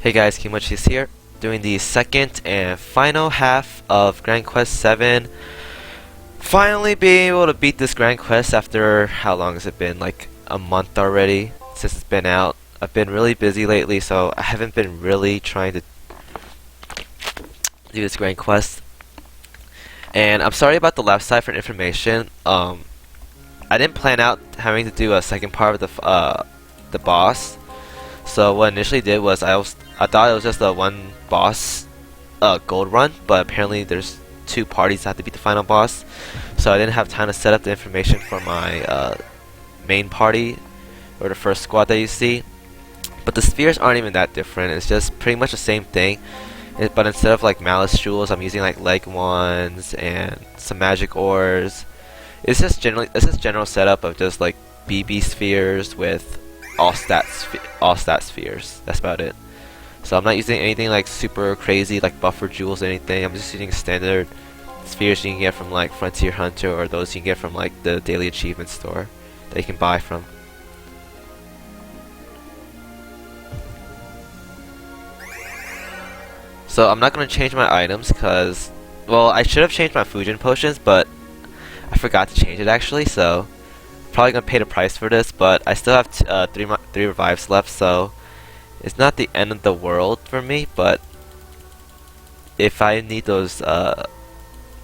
Hey guys, Kimochi's here, doing the second and final half of Grand Quest 7. Finally being able to beat this Grand Quest after, how long has it been? Like a month already since it's been out. I've been really busy lately, so I haven't been really trying to do this Grand Quest. And I'm sorry about the left side for information. I didn't plan out having to do a second part of the boss. So what I initially did was I thought it was just a one boss gold run, but apparently there's two parties that have to beat the final boss. So I didn't have time to set up the information for my main party or the first squad that you see. But the spheres aren't even that different. It's just pretty much the same thing. But instead of like malice jewels, I'm using like leg ones and some magic ores. It's just general setup of just like BB spheres with all stat spheres. That's about it. So I'm not using anything like super crazy like buffer jewels or anything. I'm just using standard spheres you can get from like Frontier Hunter or those you can get from like the daily achievement store that you can buy from. So I'm not going to change my items because, well, I should have changed my Fujin potions, but I forgot to change it actually, so probably gonna pay the price for this, but I still have three revives left, so it's not the end of the world for me. But if I need those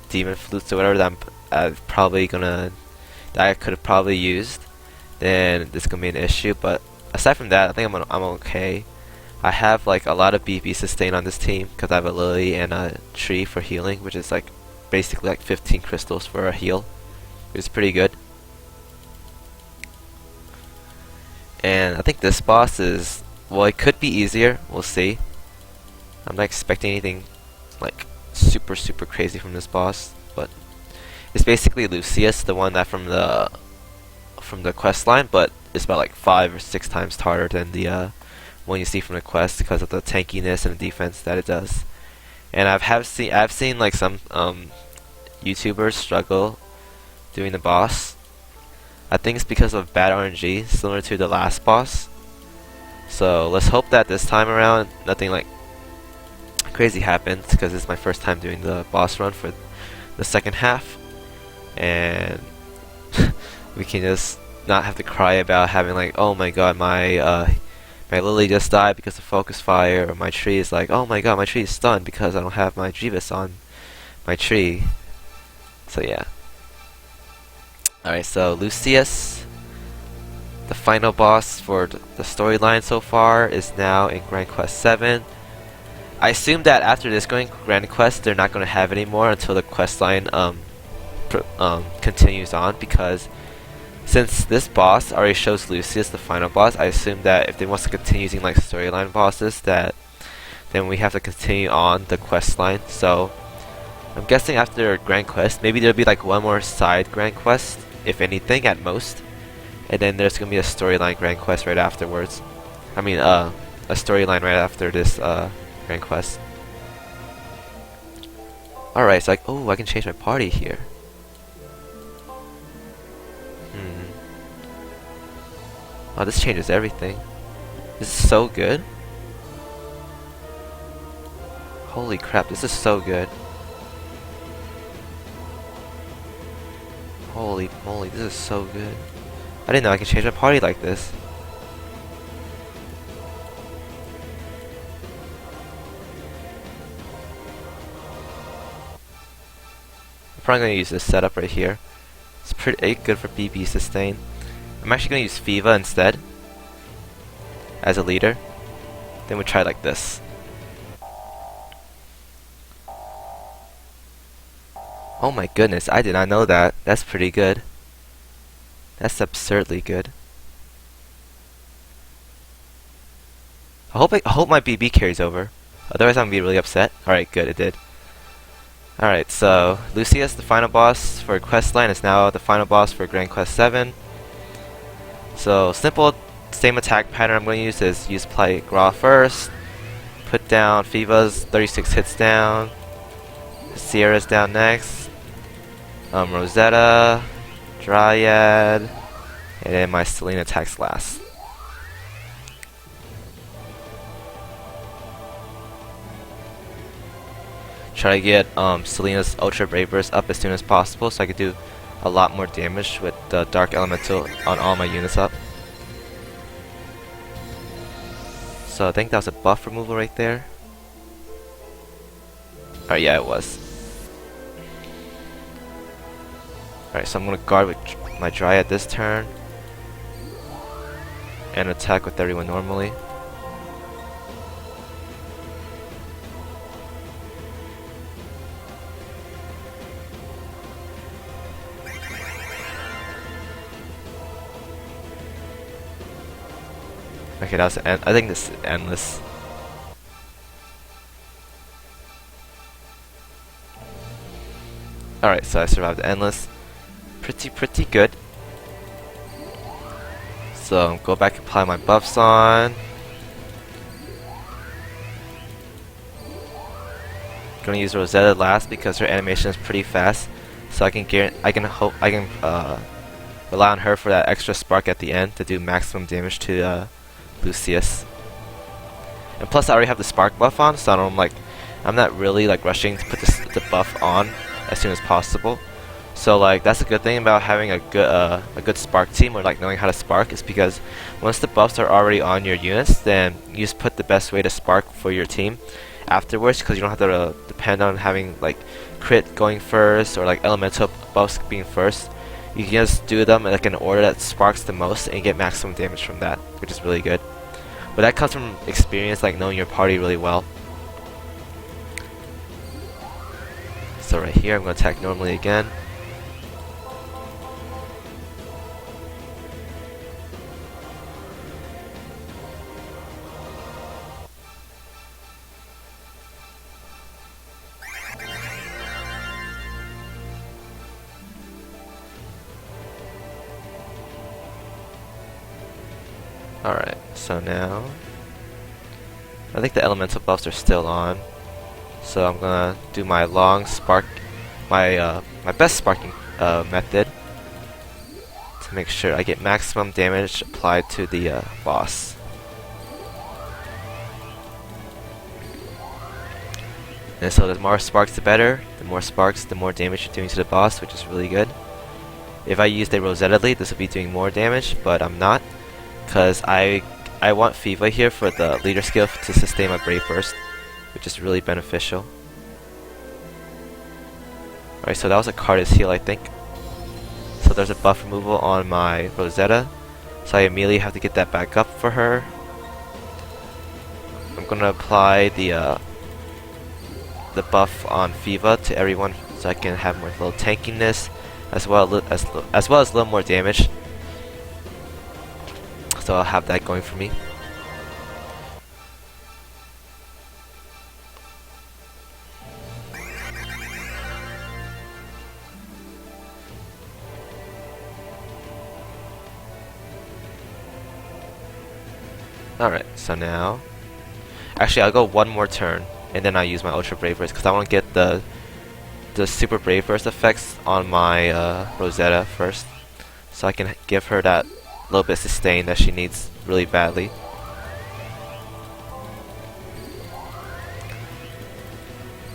demon flutes or whatever that I could have probably used, then this is gonna be an issue. But aside from that, I think I'm okay. I have like a lot of BP sustain on this team because I have a lily and a tree for healing, which is like basically like 15 crystals for a heal, which is pretty good. And I think this boss is, well, it could be easier. We'll see. I'm not expecting anything like super crazy from this boss, but it's basically Lucius, the one that from the quest line, but it's about like 5 or 6 times harder than the one you see from the quest because of the tankiness and the defense that it does. And I've seen like some YouTubers struggle doing the boss. I think it's because of bad RNG, similar to the last boss. So let's hope that this time around nothing like crazy happens, because it's my first time doing the boss run for the second half, and we can just not have to cry about having like, oh my god, my lily just died because of focus fire, or my tree is like, oh my god, my tree is stunned because I don't have my Jeeves on my tree. So yeah. Alright, so Lucius, the final boss for the storyline so far, is now in Grand Quest 7. I assume that after this Grand Quest, they're not going to have any more until the quest line continues on, because since this boss already shows Lucius the final boss, I assume that if they want to continue using like storyline bosses, that then we have to continue on the quest line. So I'm guessing after Grand Quest, maybe there'll be like one more side Grand Quest, if anything, at most, and then there's gonna be a storyline Grand Quest right afterwards. I mean, a storyline right after this Grand Quest. Alright, so like, oh, I can change my party here. Oh, this changes everything. This is so good. Holy crap, this is so good. Holy moly, this is so good. I didn't know I could change my party like this. I'm probably going to use this setup right here. It's pretty good for BP sustain. I'm actually going to use Fiva instead as a leader. Then we try like this. Oh my goodness, I did not know that. That's pretty good. That's absurdly good. I hope my BB carries over. Otherwise I'm gonna be really upset. Alright, good, it did. Alright, so Lucius, the final boss for questline, is now the final boss for Grand Quest 7. So simple, same attack pattern I'm going to use is use Apply Gra first, put down Fiva's 36 hits down, Sierra's down next, Rosetta, Dryad, and then my Selena attacks last. try to get Selena's Ultra Brave Burst up as soon as possible so I could do a lot more damage with the Dark Elemental on all my units up. So I think that was a buff removal right there. Alright, yeah, it was. Alright, so I'm gonna guard with my Dryad this turn. And attack with everyone normally. Okay, that's I think this is endless. Alright, so I survived endless. Pretty good. So go back and apply my buffs on. Gonna use Rosetta last because her animation is pretty fast. So I can rely on her for that extra spark at the end to do maximum damage to Lucius. And plus I already have the spark buff on, so I'm not really like rushing to put the buff on as soon as possible. So like that's a good thing about having a good spark team, or like knowing how to spark, is because once the buffs are already on your units, then you just put the best way to spark for your team afterwards, because you don't have to depend on having like crit going first or like elemental buffs being first. You can just do them like in order that sparks the most and get maximum damage from that, which is really good. But that comes from experience, like knowing your party really well. So right here I'm going to attack normally again. Alright, so now I think the elemental buffs are still on. So I'm gonna do my long spark, my best sparking method to make sure I get maximum damage applied to the boss. And so the more sparks the better. The more sparks, the more damage you're doing to the boss, which is really good. If I used a Rosetta lead, this would be doing more damage, but I'm not, because I want Fiva here for the leader skill to sustain my Brave Burst, which is really beneficial. Alright, so that was a Cardis heal, I think. So there's a buff removal on my Rosetta, so I immediately have to get that back up for her. I'm gonna apply the buff on Fiva to everyone, so I can have more little tankiness as well as a little more damage. So I'll have that going for me. Alright, so now actually I'll go one more turn and then I use my Ultra Brave Burst, because I want to get the Super Brave Burst effects on my Rosetta first, so I can give her that little bit of sustain that she needs really badly.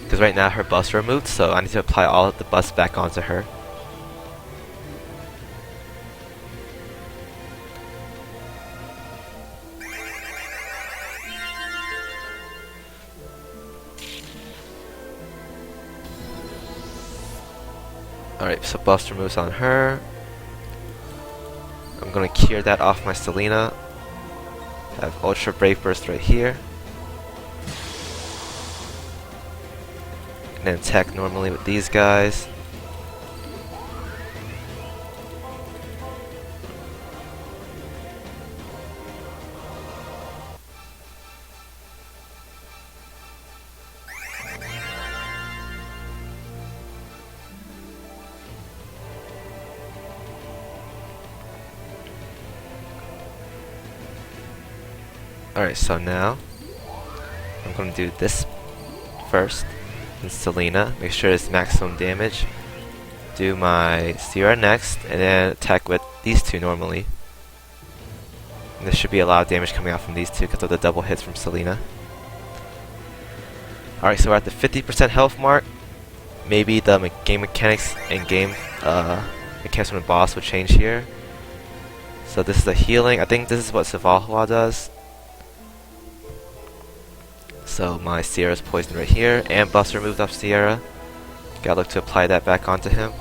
Because right now her buffs are removed, so I need to apply all of the buffs back onto her. Alright, so buffs removes on her. I'm gonna cure that off my Selena. I have Ultra Brave Burst right here. And then attack normally with these guys. Alright, so now I'm going to do this first in Selena, make sure it's maximum damage. Do my Sierra next, and then attack with these two normally. And there should be a lot of damage coming out from these two because of the double hits from Selena. Alright, so we're at the 50% health mark. Maybe the game mechanics and game mechanics from the boss will change here. So this is the healing. I think this is what Savalhua does. So my Sierra's poisoned right here, and buffs removed off Sierra. Gotta look to apply that back onto him.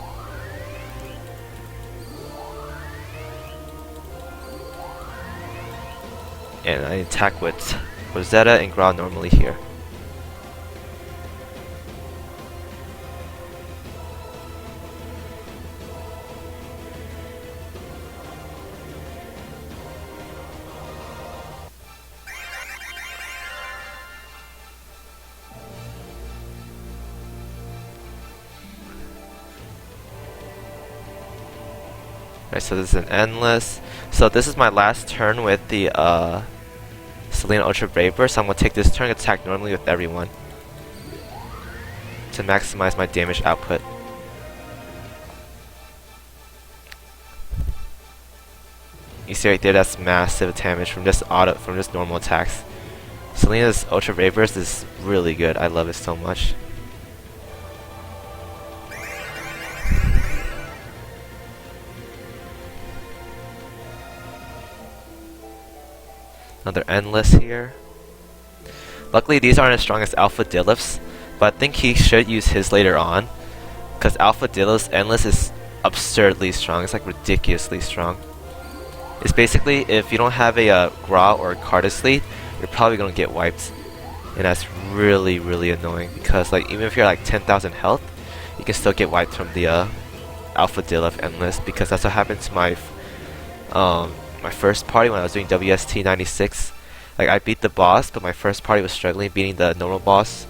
And I attack with Rosetta and Grau normally here. Alright, so this is an endless. So this is my last turn with the Selena Ultra Brave Burst, so I'm going to take this turn and attack normally with everyone to maximize my damage output. You see right there, that's massive damage from just normal attacks. Selena's Ultra Brave Burst is really good. I love it so much. Another endless here. Luckily these aren't as strong as Alpha Dilith's, but I think he should use his later on, because Alpha Dilith's endless is absurdly strong. It's like ridiculously strong. It's basically, if you don't have a Gra or a Cardus lead, you're probably gonna get wiped, and that's really annoying, because like even if you're like 10,000 health, you can still get wiped from the Alpha Dilith endless, because that's what happened to my my first party when I was doing WST 96. Like I beat the boss, but my first party was struggling beating the normal boss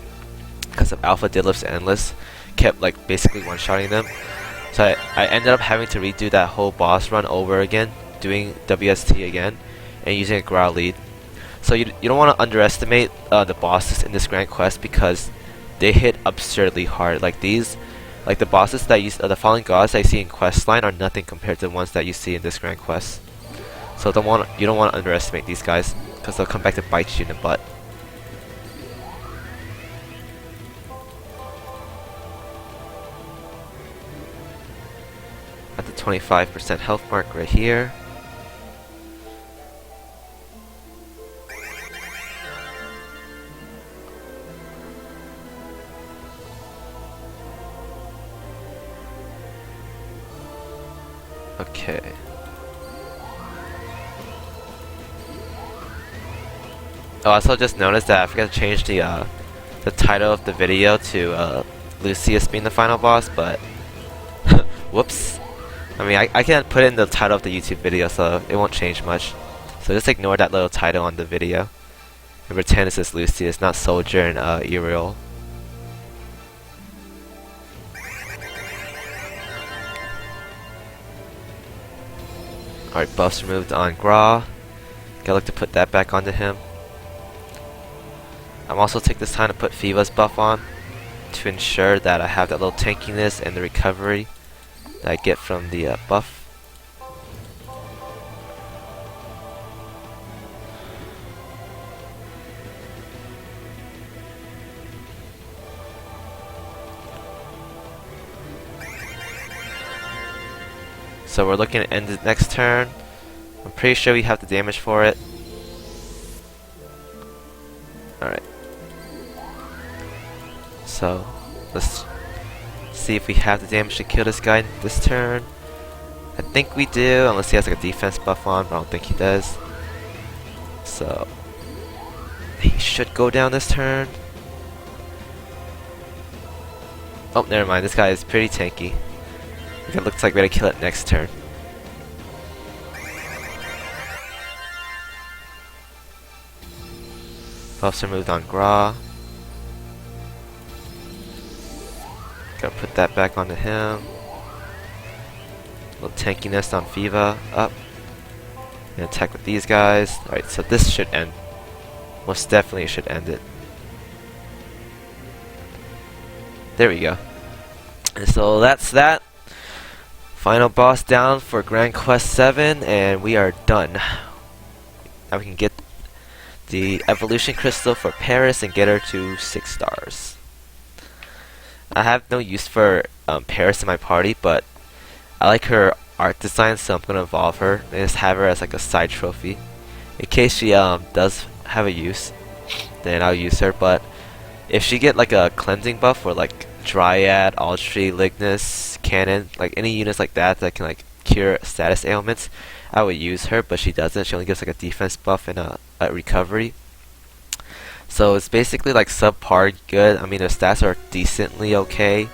because of Alpha Dilith's endless kept like basically one-shotting them. So I ended up having to redo that whole boss run over again, doing WST again, and using a Growl lead. So you don't want to underestimate the bosses in this Grand Quest, because they hit absurdly hard. Like these, like the bosses that you the Fallen Gods that you see in Questline are nothing compared to the ones that you see in this Grand Quest. So you don't want to underestimate these guys, because they'll come back to bite you in the butt. At the 25% health mark right here. Okay. Oh, I also just noticed that I forgot to change the title of the video to Lucius being the final boss, but whoops. I mean, I can't put it in the title of the YouTube video, so it won't change much. So just ignore that little title on the video and pretend it's just Lucius, not Soldier and Uriel. Alright, buffs removed on Gra. Gotta look to put that back onto him. I'm also taking this time to put Fiva's buff on to ensure that I have that little tankiness and the recovery that I get from the buff. So we're looking to end the next turn. I'm pretty sure we have the damage for it. Alright. So let's see if we have the damage to kill this guy this turn. I think we do, unless he has like a defense buff on, but I don't think he does. So he should go down this turn. Oh, never mind. This guy is pretty tanky. It looks like we're gonna kill it next turn. Buffs are moved on Gra. Gotta put that back onto him. Little tankiness on Fiva. Up. And attack with these guys. Alright, so this should end. Most definitely should end it. There we go. And so that's that. Final boss down for Grand Quest 7, and we are done. Now we can get the evolution crystal for Paris and get her to 6 stars. I have no use for Paris in my party, but I like her art design, so I'm gonna evolve her and just have her as like a side trophy. In case she does have a use, then I'll use her. But if she get like a cleansing buff or like Dryad, Aldtree, Lignus, Cannon, like any units like that that can like cure status ailments, I would use her. But she doesn't. She only gives like a defense buff and a recovery. So it's basically like subpar good. I mean, her stats are decently okay,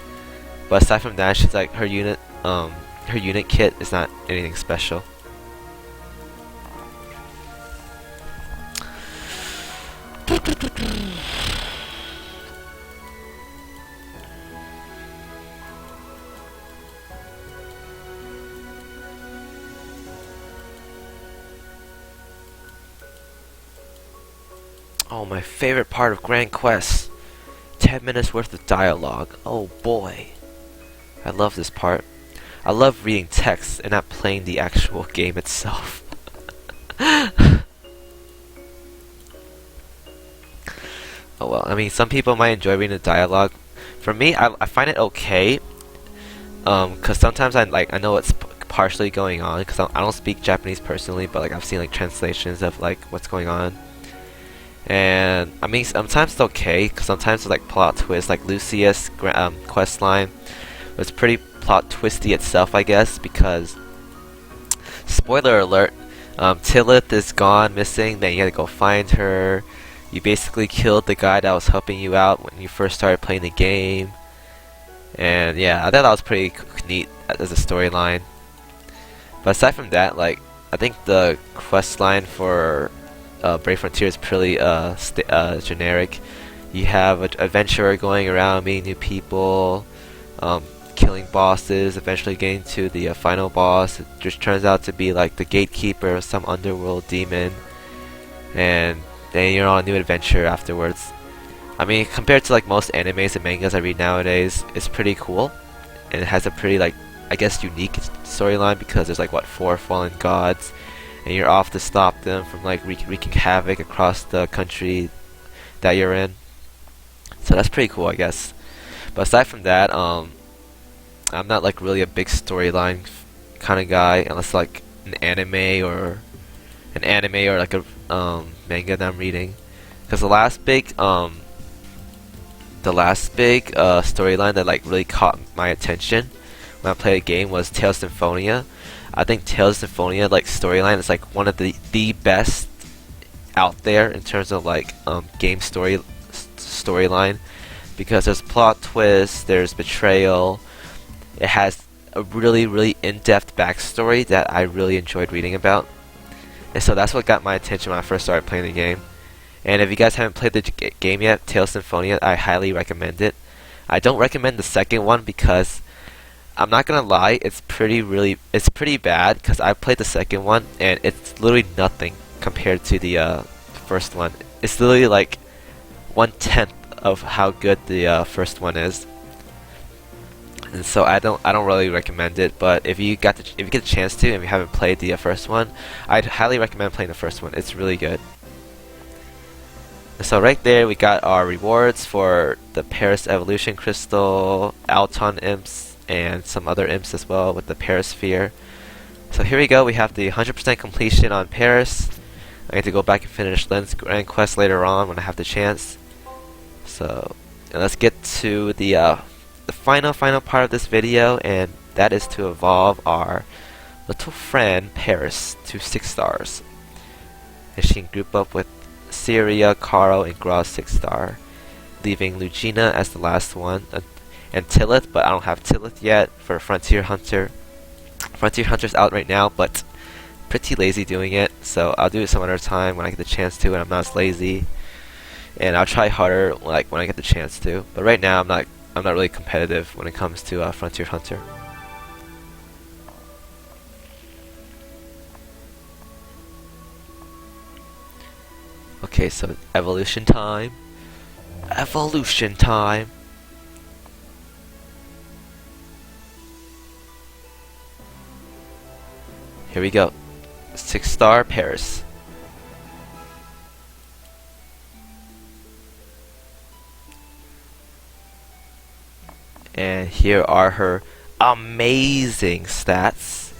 but aside from that, she's like her unit kit is not anything special. Oh, my favorite part of Grand Quest. 10 minutes worth of dialogue. Oh boy. I love this part. I love reading text and not playing the actual game itself. Oh well, I mean, some people might enjoy reading the dialogue. For me, I find it okay. Cause sometimes I know what's partially going on. Cause I don't speak Japanese personally, but like I've seen like translations of like what's going on. And I mean, sometimes it's okay, cause sometimes it's like plot twists, like Lucius quest line was pretty plot twisty itself, I guess, because spoiler alert, Tillith is gone, missing. Then you had to go find her. You basically killed the guy that was helping you out when you first started playing the game. And yeah, I thought that was pretty neat as a storyline. But aside from that, like I think the quest line for Brave Frontier is pretty generic. You have an adventurer going around meeting new people, killing bosses, eventually getting to the final boss. It just turns out to be like the gatekeeper of some underworld demon, and then you're on a new adventure afterwards. I mean, compared to like most animes and mangas I read nowadays, it's pretty cool, and it has a pretty like, I guess, unique storyline because there's like what, 4 fallen gods, and you're off to stop them from like wreaking havoc across the country that you're in. So that's pretty cool, I guess. But aside from that, I'm not like really a big storyline kind of guy, unless like an anime or like a manga that I'm reading. Because the last big storyline that like really caught my attention when I played a game was Tales Symphonia. I think Tales Symphonia like storyline is like one of the best out there in terms of like game storyline, because there's plot twists, there's betrayal. It has a really in-depth backstory that I really enjoyed reading about, and so that's what got my attention when I first started playing the game. And if you guys haven't played the game yet, Tales Symphonia, I highly recommend it. I don't recommend the second one because I'm not gonna lie, it's pretty bad, because I played the second one and it's literally nothing compared to the first one. It's literally like 1/10 of how good the first one is, and so I don't really recommend it. But if you get the chance to, and if you haven't played the first one, I'd highly recommend playing the first one. It's really good. And so right there we got our rewards for the Paris Evolution Crystal, Alton Imps, and some other imps as well with the Paris Sphere. So here we go, we have the 100% completion on Paris. I need to go back and finish Len's Grand Quest later on when I have the chance. So let's get to the final part of this video, and that is to evolve our little friend Paris to 6 stars. And she can group up with Syria, Caro, and Graz 6 star, leaving Lucina as the last one. And Tillith, but I don't have Tillith yet for Frontier Hunter. Frontier Hunter's out right now, but pretty lazy doing it, so I'll do it some other time when I get the chance to, and I'm not as lazy. And I'll try harder like when I get the chance to. But right now I'm not really competitive when it comes to Frontier Hunter. Okay, so evolution time. Evolution time. Here we go. 6 star Paris. And here are her amazing stats.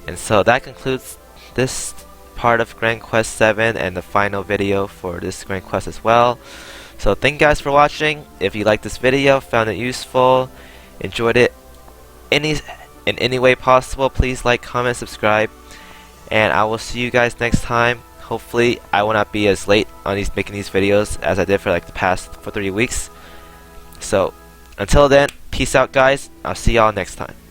And so that concludes this part of Grand Quest 7 and the final video for this Grand Quest as well. So thank you guys for watching. If you liked this video, found it useful, enjoyed it in any way possible, please like, comment, subscribe, and I will see you guys next time. Hopefully I will not be as late on making these videos as I did for like the past 3 weeks. So until then, peace out guys. I'll see y'all next time.